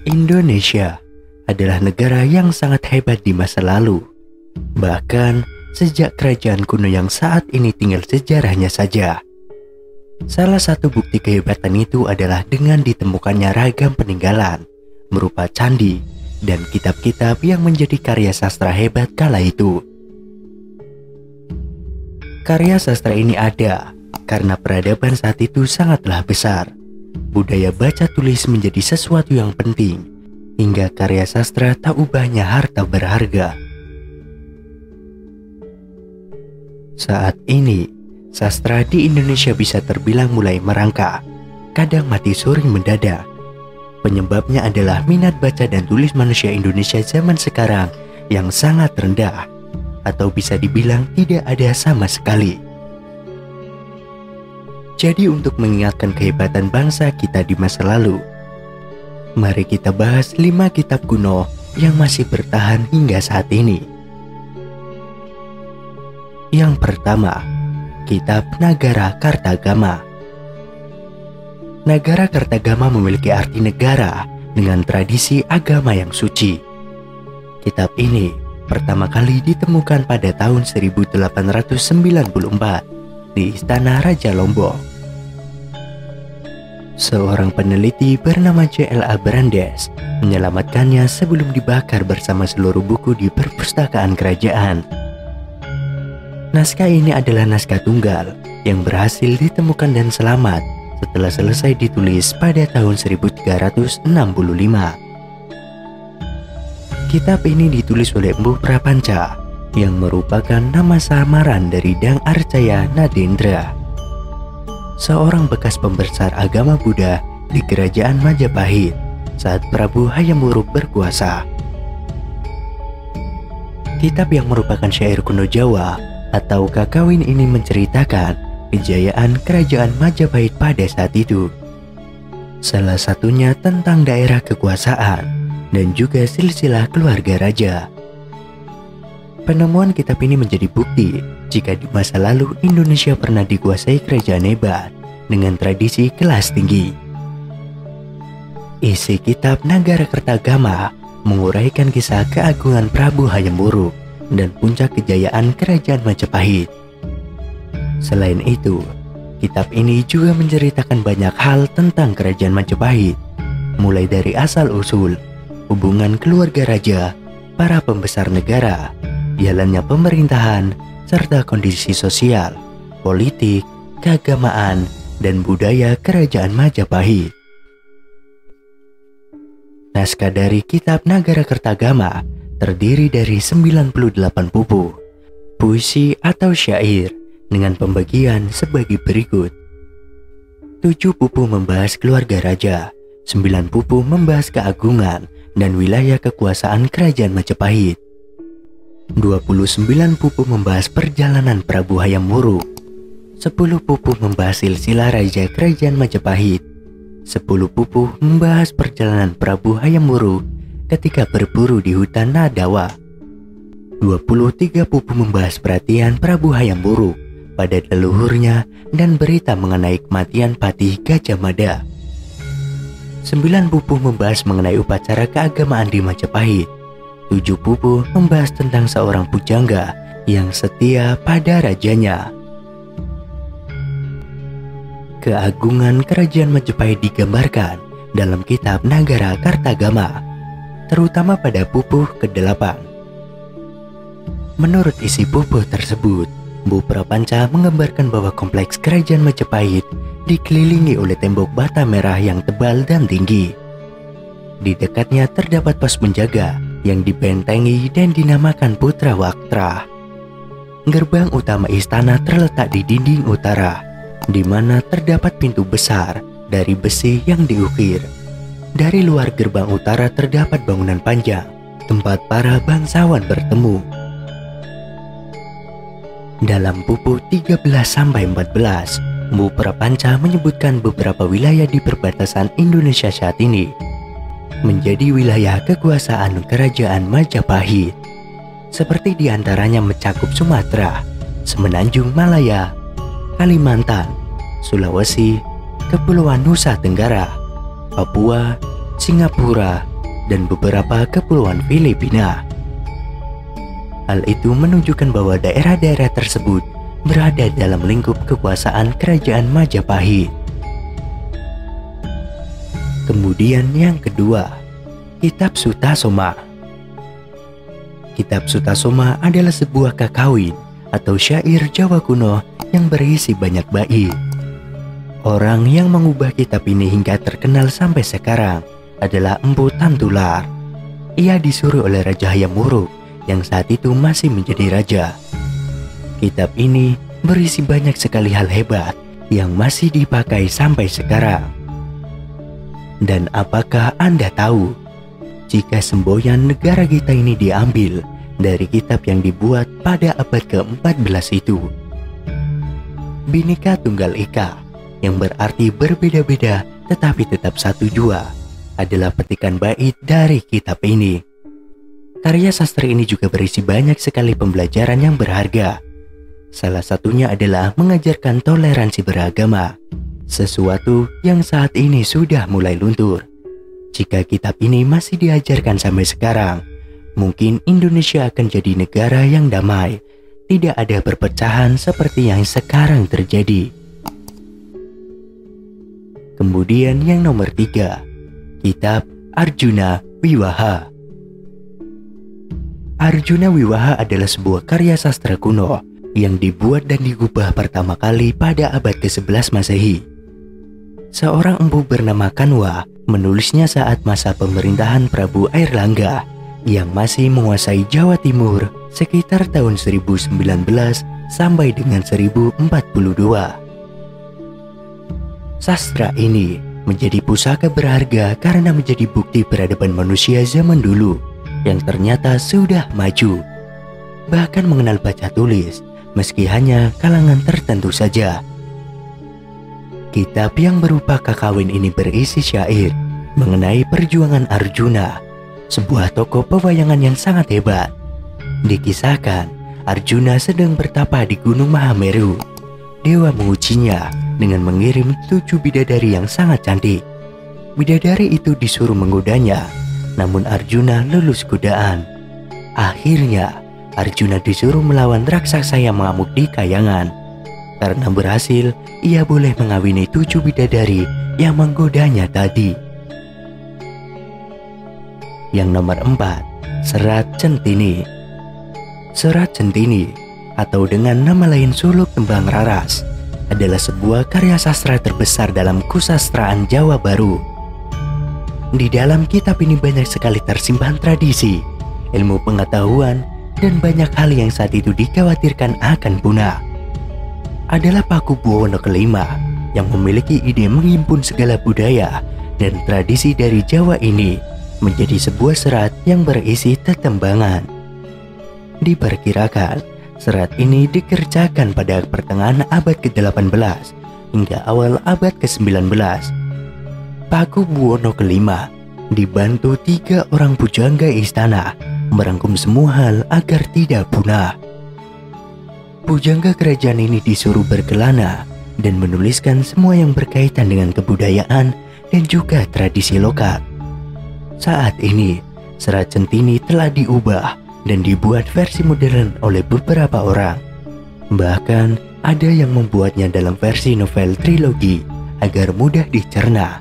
Indonesia adalah negara yang sangat hebat di masa lalu. Bahkan sejak kerajaan kuno yang saat ini tinggal sejarahnya saja. Salah satu bukti kehebatan itu adalah dengan ditemukannya ragam peninggalan berupa candi dan kitab-kitab yang menjadi karya sastra hebat kala itu. Karya sastra ini ada karena peradaban saat itu sangatlah besar. Budaya baca tulis menjadi sesuatu yang penting, hingga karya sastra tak ubahnya harta berharga. Saat ini, sastra di Indonesia bisa terbilang mulai merangkak, kadang mati suri mendadak. Penyebabnya adalah minat baca dan tulis manusia Indonesia zaman sekarang yang sangat rendah, atau bisa dibilang tidak ada sama sekali. Jadi untuk mengingatkan kehebatan bangsa kita di masa lalu, mari kita bahas 5 kitab kuno yang masih bertahan hingga saat ini. Yang pertama, Kitab Nagara Kartagama. Nagara Kartagama memiliki arti negara dengan tradisi agama yang suci. Kitab ini pertama kali ditemukan pada tahun 1894 di Istana Raja Lombok. Seorang peneliti bernama J.L.A. Brandes menyelamatkannya sebelum dibakar bersama seluruh buku di perpustakaan kerajaan. Naskah ini adalah naskah tunggal yang berhasil ditemukan dan selamat setelah selesai ditulis pada tahun 1365. Kitab ini ditulis oleh Empu Prapanca yang merupakan nama samaran dari Dang Arjaya Nadendra, seorang bekas pembesar agama Buddha di kerajaan Majapahit saat Prabu Hayam Wuruk berkuasa. Kitab yang merupakan syair kuno Jawa atau kakawin ini menceritakan kejayaan kerajaan Majapahit pada saat itu. Salah satunya tentang daerah kekuasaan dan juga silsilah keluarga raja. Penemuan kitab ini menjadi bukti jika di masa lalu Indonesia pernah dikuasai kerajaan hebat dengan tradisi kelas tinggi. Isi kitab Nagara Kartagama menguraikan kisah keagungan Prabu Hayam Wuruk dan puncak kejayaan kerajaan Majapahit. Selain itu, kitab ini juga menceritakan banyak hal tentang kerajaan Majapahit, mulai dari asal-usul, hubungan keluarga raja, para pembesar negara, jalannya pemerintahan, serta kondisi sosial, politik, keagamaan, dan budaya kerajaan Majapahit. Naskah dari Kitab Nagara Kartagama terdiri dari 98 buku, puisi atau syair dengan pembagian sebagai berikut. 7 buku membahas keluarga raja, 9 buku membahas keagungan dan wilayah kekuasaan kerajaan Majapahit. 29 buku membahas perjalanan Prabu Hayam Wuruk, 10 buku membahas silsilah raja kerajaan Majapahit, 10 buku membahas perjalanan Prabu Hayam Wuruk ketika berburu di hutan Nadawa, 23 buku membahas perhatian Prabu Hayam Wuruk pada leluhurnya dan berita mengenai kematian Patih Gajah Mada, 9 buku membahas mengenai upacara keagamaan di Majapahit, 7 buku membahas tentang seorang pujangga yang setia pada rajanya. Keagungan kerajaan Majapahit digambarkan dalam kitab Nagara Kartagama, terutama pada pupuh ke-8. Menurut isi pupuh tersebut, Empu Prapanca menggambarkan bahwa kompleks kerajaan Majapahit dikelilingi oleh tembok bata merah yang tebal dan tinggi. Di dekatnya terdapat pos penjaga yang dibentengi dan dinamakan Putra Waktra. Gerbang utama istana terletak di dinding utara, di mana terdapat pintu besar dari besi yang diukir. Dari luar gerbang utara terdapat bangunan panjang, tempat para bangsawan bertemu. Dalam pupuh 13-14, Empu Prapanca menyebutkan beberapa wilayah di perbatasan Indonesia saat ini menjadi wilayah kekuasaan kerajaan Majapahit, seperti diantaranya mencakup Sumatera, Semenanjung Malaya, Kalimantan, Sulawesi, Kepulauan Nusa Tenggara, Papua, Singapura, dan beberapa kepulauan Filipina. Hal itu menunjukkan bahwa daerah-daerah tersebut berada dalam lingkup kekuasaan Kerajaan Majapahit. Kemudian yang kedua, Kitab Sutasoma. Kitab Sutasoma adalah sebuah kakawin atau syair Jawa kuno yang berisi banyak bait. Orang yang mengubah kitab ini hingga terkenal sampai sekarang adalah Empu Tantular. Ia disuruh oleh Raja Hayam Wuruk yang saat itu masih menjadi raja. Kitab ini berisi banyak sekali hal hebat yang masih dipakai sampai sekarang. Dan apakah Anda tahu jika semboyan negara kita ini diambil dari kitab yang dibuat pada abad ke-14 itu? Bhinneka Tunggal Ika, yang berarti berbeda-beda tetapi tetap satu jua, adalah petikan bait dari kitab ini. Karya sastra ini juga berisi banyak sekali pembelajaran yang berharga. Salah satunya adalah mengajarkan toleransi beragama, sesuatu yang saat ini sudah mulai luntur. Jika kitab ini masih diajarkan sampai sekarang, mungkin Indonesia akan jadi negara yang damai, tidak ada perpecahan seperti yang sekarang terjadi. Kemudian yang nomor 3, Kitab Arjuna Wiwaha. Arjuna Wiwaha adalah sebuah karya sastra kuno yang dibuat dan digubah pertama kali pada abad ke-11 Masehi. Seorang empu bernama Kanwa menulisnya saat masa pemerintahan Prabu Airlangga yang masih menguasai Jawa Timur sekitar tahun 1019 sampai dengan 1042. Sastra ini menjadi pusaka berharga karena menjadi bukti peradaban manusia zaman dulu yang ternyata sudah maju, bahkan mengenal baca tulis meski hanya kalangan tertentu saja. Kitab yang berupa kakawin ini berisi syair mengenai perjuangan Arjuna, sebuah tokoh pewayangan yang sangat hebat. Dikisahkan Arjuna sedang bertapa di Gunung Mahameru. Dewa mengujinya dengan mengirim 7 bidadari yang sangat cantik. Bidadari itu disuruh menggodanya, namun Arjuna lulus godaan. Akhirnya Arjuna disuruh melawan raksasa yang mengamuk di kayangan. Karena berhasil, ia boleh mengawini 7 bidadari yang menggodanya tadi. Yang nomor 4, Serat Centini. Serat Centini, atau dengan nama lain Suluk Tembang Raras, adalah sebuah karya sastra terbesar dalam kesusastraan Jawa Baru. Di dalam kitab ini banyak sekali tersimpan tradisi, ilmu pengetahuan, dan banyak hal yang saat itu dikhawatirkan akan punah. Adalah Pakubuwono kelima yang memiliki ide menghimpun segala budaya dan tradisi dari Jawa ini menjadi sebuah serat yang berisi tetembangan. Diperkirakan serat ini dikerjakan pada pertengahan abad ke-18 hingga awal abad ke-19. Pakubuwono kelima dibantu 3 orang pujangga istana merangkum semua hal agar tidak punah. Pujangga kerajaan ini disuruh berkelana dan menuliskan semua yang berkaitan dengan kebudayaan dan juga tradisi lokal. Saat ini, Serat Centini telah diubah dan dibuat versi modern oleh beberapa orang. Bahkan ada yang membuatnya dalam versi novel trilogi agar mudah dicerna.